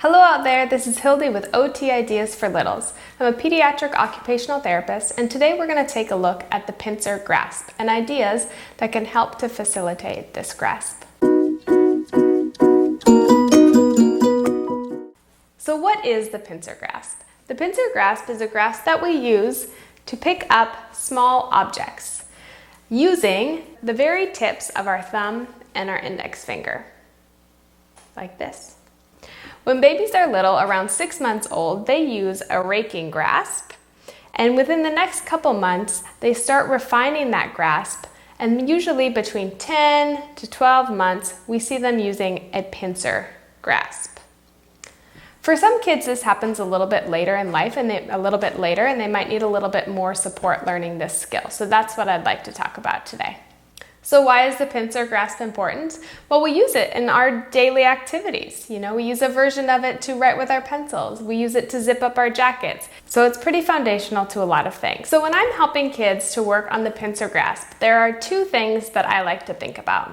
Hello out there, this is Hildy with OT Ideas for Littles. I'm a pediatric occupational therapist, and today we're going to take a look at the pincer grasp and ideas that can help to facilitate this grasp. So what is the pincer grasp? The pincer grasp is a grasp that we use to pick up small objects using the very tips of our thumb and our index finger, like this. When babies are little, around 6 months old, they use a raking grasp, and within the next couple months, they start refining that grasp, and usually between 10 to 12 months, we see them using a pincer grasp. For some kids, this happens a little bit later in life, and they might need a little bit more support learning this skill. So that's what I'd like to talk about today. So why is the pincer grasp important? Well, we use it in our daily activities. We use a version of it to write with our pencils. We use it to zip up our jackets. So it's pretty foundational to a lot of things. So when I'm helping kids to work on the pincer grasp, there are two things that I like to think about.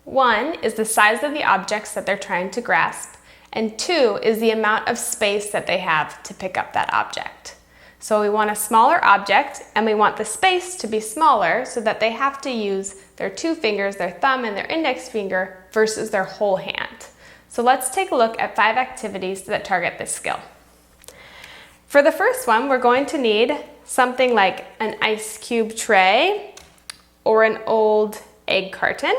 One is the size of the objects that they're trying to grasp, and two is the amount of space that they have to pick up that object. So we want a smaller object, and we want the space to be smaller so that they have to use their two fingers, their thumb and their index finger, versus their whole hand. So let's take a look at 5 activities that target this skill. For the first one, we're going to need something like an ice cube tray or an old egg carton.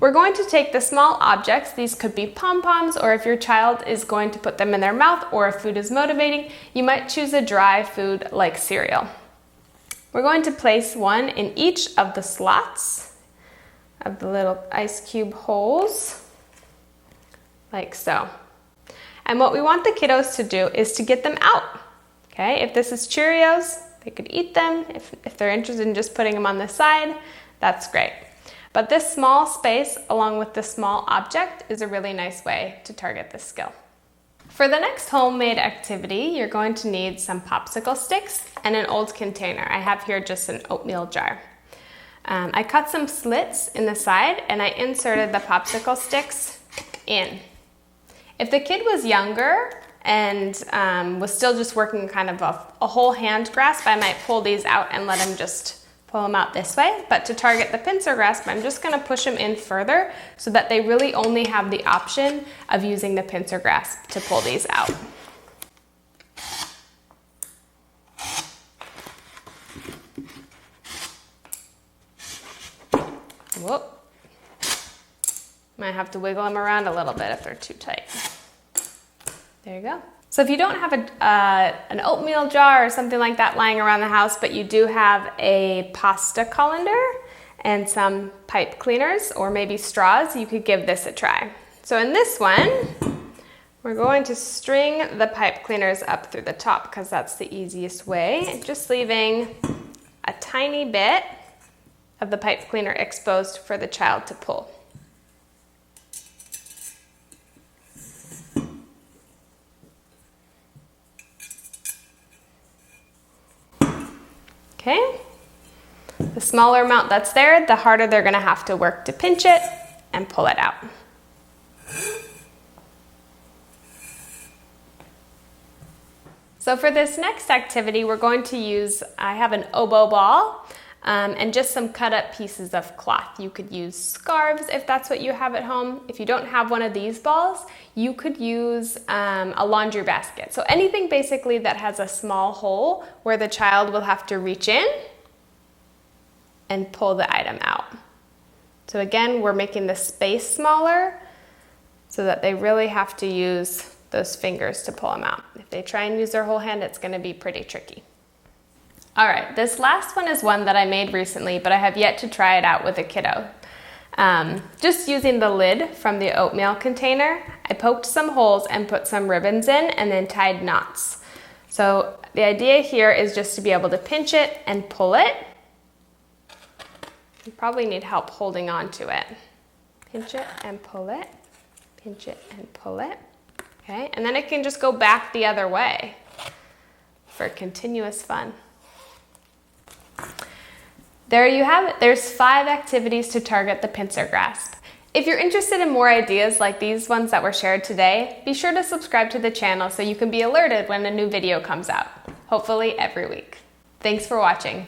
We're going to take the small objects. These could be pom-poms, or if your child is going to put them in their mouth, or if food is motivating, you might choose a dry food like cereal. We're going to place one in each of the slots of the little ice cube holes, like so. And what we want the kiddos to do is to get them out. Okay, if this is Cheerios, they could eat them. If they're interested in just putting them on the side, that's great. But this small space, along with the small object, is a really nice way to target this skill. For the next homemade activity, you're going to need some Popsicle Sticks and an old container. I have here just an oatmeal jar. I cut some slits in the side, and I inserted the Popsicle Sticks in. If the kid was younger and was still just working kind of a whole hand grasp, I might pull these out and let him just pull them out this way, but to target the pincer grasp, I'm just going to push them in further so that they really only have the option of using the pincer grasp to pull these out. Whoop. Might have to wiggle them around a little bit if they're too tight. There you go. So if you don't have an oatmeal jar or something like that lying around the house, but you do have a pasta colander and some pipe cleaners or maybe straws, you could give this a try. So in this one, we're going to string the pipe cleaners up through the top because that's the easiest way, just leaving a tiny bit of the pipe cleaner exposed for the child to pull. Okay, the smaller amount that's there, the harder they're going to have to work to pinch it and pull it out. So for this next activity, we're going to use, I have an oboe ball and just some cut up pieces of cloth. You could use scarves if that's what you have at home. If you don't have one of these balls, you could use a laundry basket. So anything basically that has a small hole where the child will have to reach in and pull the item out. So again, we're making the space smaller so that they really have to use those fingers to pull them out. If they try and use their whole hand, it's going to be pretty tricky. All right, this last one is one that I made recently, but I have yet to try it out with a kiddo. Just using the lid from the oatmeal container, I poked some holes and put some ribbons in and then tied knots. So the idea here is just to be able to pinch it and pull it. You probably need help holding on to it. Pinch it and pull it, pinch it and pull it. Okay, and then it can just go back the other way for continuous fun. There you have it. There's 5 activities to target the pincer grasp. If you're interested in more ideas like these ones that were shared today, be sure to subscribe to the channel so you can be alerted when a new video comes out, hopefully every week. Thanks for watching.